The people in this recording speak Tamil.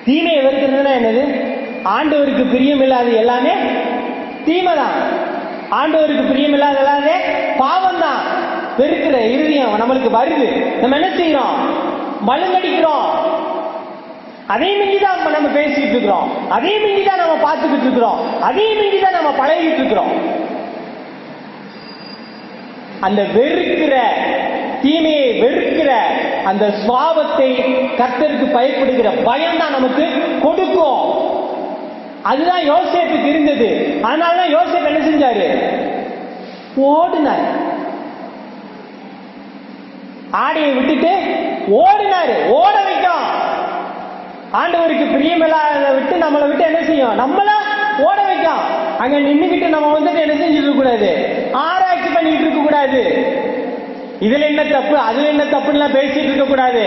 தீமையை வெறுக்கிறதுனா என்னது? ஆண்டவருக்கு பிரியமில்லாத எல்லாமே தீமை தான். ஆண்டவருக்கு பிரியமில்லாத எல்லாமே பாவம் தான். வெறுக்கிற இருதயம் நம்மளுக்கு வருது. நம்ம என்ன செய்யறோம்? மழுங்கடிக்கிறோம். அதே மிஞ்சிதான் நம்ம பேசிட்டு இருக்கிறோம். அதே மிஞ்சிதான் நம்ம பார்த்துக்கிட்டு இருக்கிறோம். அதே மிஞ்சிதான் நம்ம பழகிட்டு இருக்கிறோம். அந்த வெறுக்கிற தீமையை வெறுக்கிற அந்த சுவாபத்தை கர்த்தருக்கு பயப்படுகிற பயம் தான் நமக்கு கொடுக்கும். அதுதான் யோசேப்புக்கு இருந்தது. அதனாலதான் யோசேப்பு என்ன செஞ்சாரு? ஓடினார். ஆடையை விட்டுட்டு ஓடினாரு. ஓட வைக்கும். ஆண்டவருக்கு பிரியமில்லாத விட்டு நம்மளை விட்டு என்ன செய்யும்? நம்மள ஓட வைக்கும். அங்க நின்றுகிட்டு நம்ம வந்துட்டு என்ன செஞ்சுட்டு இருக்க கூடாது? ஆராய்ச்சி பண்ணிட்டு இருக்க கூடாது. இதுல என்ன தப்பு, அதுல என்ன தப்புன்னு பேசிட்டு இருக்க கூடாது.